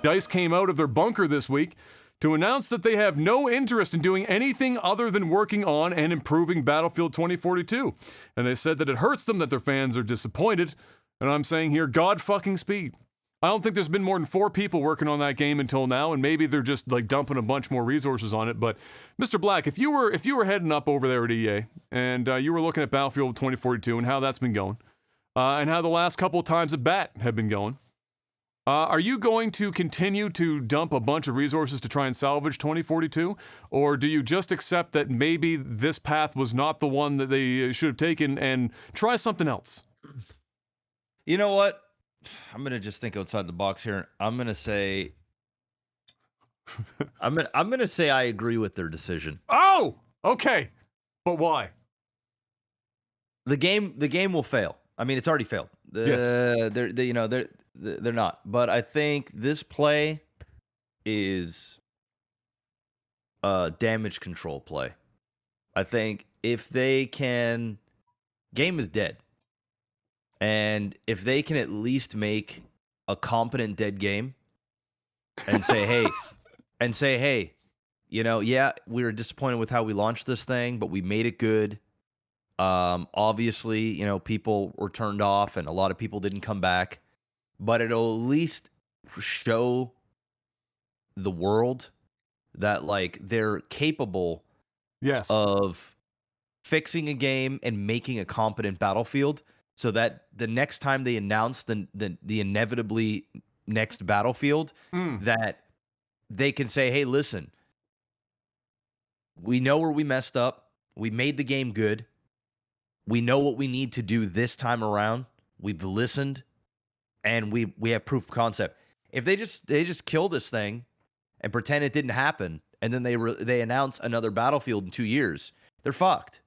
DICE came out of their bunker this week to announce that they have no interest in doing anything other than working on and improving Battlefield 2042. And they said that it hurts them that their fans are disappointed. And I'm saying here, God fucking speed. I don't think there's been more than 4 people working on that game until now, and maybe they're just like dumping a bunch more resources on it. But Mr. Black, if you were heading up over there at EA and you were looking at Battlefield 2042 and how that's been going, and how the last couple of times at BAT have been going, are you going to continue to dump a bunch of resources to try and salvage 2042, or do you just accept that maybe this path was not the one that they should have taken and try something else? You know what? I'm going to just think outside the box here. I'm going to say I'm going to say I agree with their decision. Oh, okay. But why? The game will fail. I mean, it's already failed. Yes. They're not. But I think this play is a damage control play. I think if they can, game is dead. And if they can at least make a competent dead game and say, hey, yeah, we were disappointed with how we launched this thing, but we made it good. Obviously, people were turned off and a lot of people didn't come back, but it'll at least show the world that like they're capable of fixing a game and making a competent Battlefield. So that the next time they announce the inevitably next Battlefield, that they can say, hey, listen, we know where we messed up. We made the game good. We know what we need to do this time around. We've listened, and we have proof of concept. If they just kill this thing and pretend it didn't happen, and then they announce another Battlefield in 2 years, they're fucked.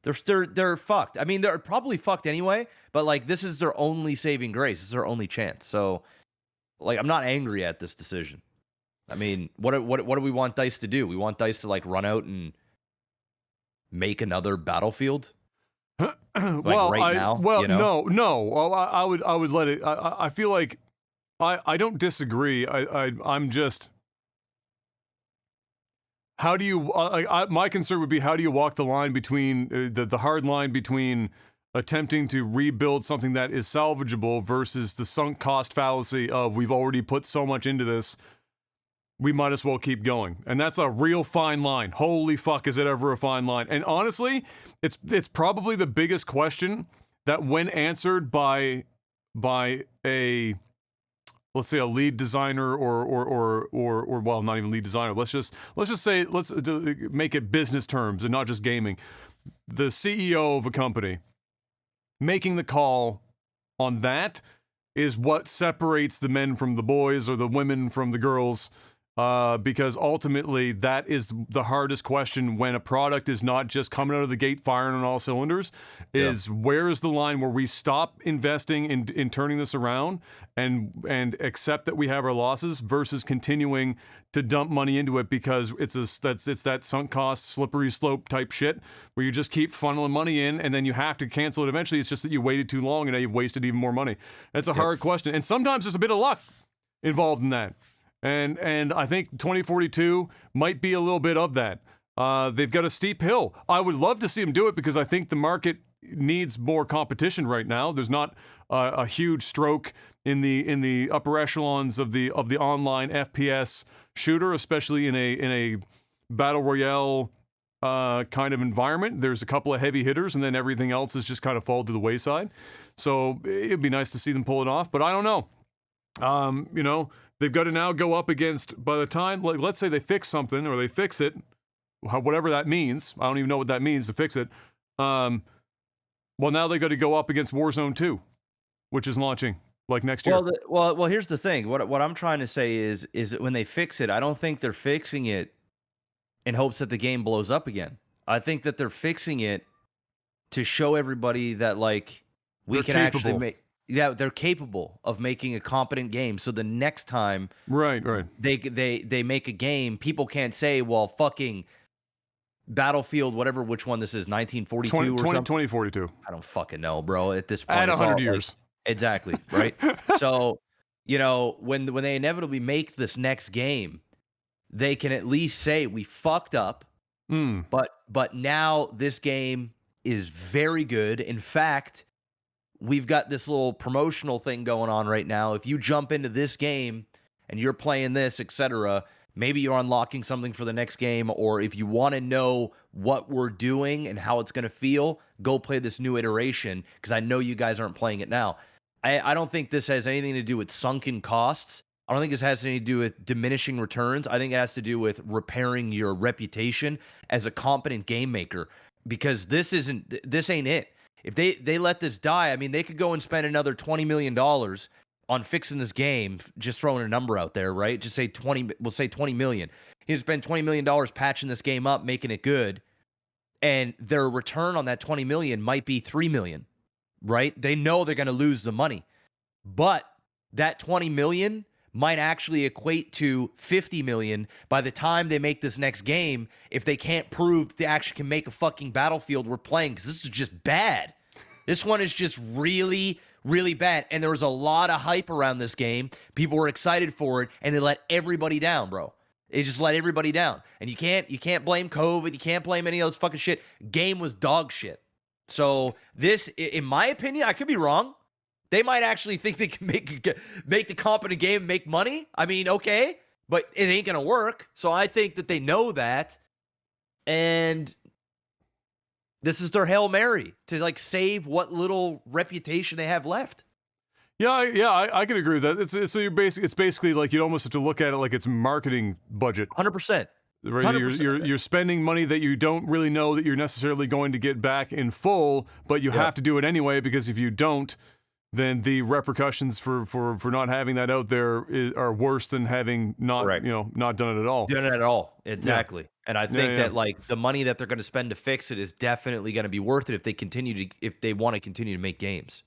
They're fucked. I mean, they're probably fucked anyway, but like this is their only saving grace. This is their only chance. So, like, I'm not angry at this decision. I mean, what do we want DICE to do? We want DICE to like run out and make another Battlefield. Well, now. No. I would let it. I feel like I don't disagree. I'm just. How do you? My concern would be how do you walk the line between the hard line between attempting to rebuild something that is salvageable versus the sunk cost fallacy of we've already put so much into this, we might as well keep going. And that's a real fine line. Holy fuck, is it ever a fine line? And honestly, it's probably the biggest question that when answered by a, let's say, a lead designer or well, not even lead designer. Let's just say, let's make it business terms and not just gaming. The CEO of a company making the call on that is what separates the men from the boys or the women from the girls. Because ultimately that is the hardest question when a product is not just coming out of the gate firing on all cylinders, is where is the line where we stop investing in turning this around and accept that we have our losses versus continuing to dump money into it because it's that sunk cost, slippery slope type shit where you just keep funneling money in and then you have to cancel it eventually. It's just that you waited too long and now you've wasted even more money. That's a hard question. And sometimes there's a bit of luck involved in that. And I think 2042 might be a little bit of that. They've got a steep hill. I would love to see them do it because I think the market needs more competition right now. There's not a huge stroke in the upper echelons of the online FPS shooter, especially in a battle royale kind of environment. There's a couple of heavy hitters, and then everything else has just kind of fallen to the wayside. So it'd be nice to see them pull it off, but I don't know. They've got to now go up against, by the time, like, let's say they fix something or they fix it, whatever that means. I don't even know what that means to fix it. Well, now they got to go up against Warzone 2, which is launching like next year. Well, here's the thing. What I'm trying to say is that when they fix it, I don't think they're fixing it in hopes that the game blows up again. I think that they're fixing it to show everybody that like we can actually make. Yeah, they're capable of making a competent game. So the next time, right, they make a game, people can't say, "Well, fucking Battlefield, whatever, which one this is, 1942 or something." 2042. I don't fucking know, bro. At this point, add 100 years. Like, exactly, right? So you know, when they inevitably make this next game, they can at least say we fucked up, but now this game is very good. In fact, we've got this little promotional thing going on right now. If you jump into this game and you're playing this, etc., maybe you're unlocking something for the next game, or if you want to know what we're doing and how it's going to feel, go play this new iteration, because I know you guys aren't playing it now. I don't think this has anything to do with sunken costs. I don't think this has anything to do with diminishing returns. I think it has to do with repairing your reputation as a competent game maker, because this ain't it. If they let this die, I mean, they could go and spend another $20 million on fixing this game, just throwing a number out there, right? Just say 20, we'll say 20 million. He'd spend $20 million patching this game up, making it good. And their return on that 20 million might be 3 million, right? They know they're going to lose the money, but that 20 million might actually equate to 50 million by the time they make this next game, if they can't prove that they actually can make a fucking Battlefield we're playing, because this is just bad. This one is just really, really bad. And there was a lot of hype around this game. People were excited for it, and they let everybody down, bro. They just let everybody down. And you can't blame COVID. You can't blame any of those fucking shit. Game was dog shit. So this, in my opinion, I could be wrong. They might actually think they can make the competent game and make money. I mean, okay, but it ain't going to work. So I think that they know that. And this is their Hail Mary to like save what little reputation they have left. I can agree with that. It's basically like you almost have to look at it like it's marketing budget. 100%. Right, 100%. You're spending money that you don't really know that you're necessarily going to get back in full, but you have to do it anyway, because if you don't, then the repercussions for not having that out there are worse than having not not done it at all. Done it at all, exactly. Yeah. And I think that like the money that they're going to spend to fix it is definitely going to be worth it if they want to continue to make games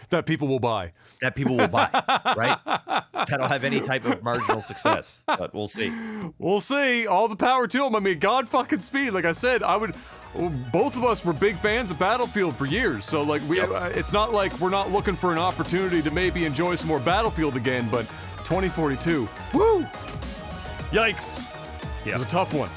that people will buy. That people will buy, right? That'll have any type of marginal success, but we'll see. We'll see. All the power to them. I mean, God fucking speed. Like I said, both of us were big fans of Battlefield for years, so like it's not like we're not looking for an opportunity to maybe enjoy some more Battlefield again, but 2042, woo! Yikes! It was a tough one.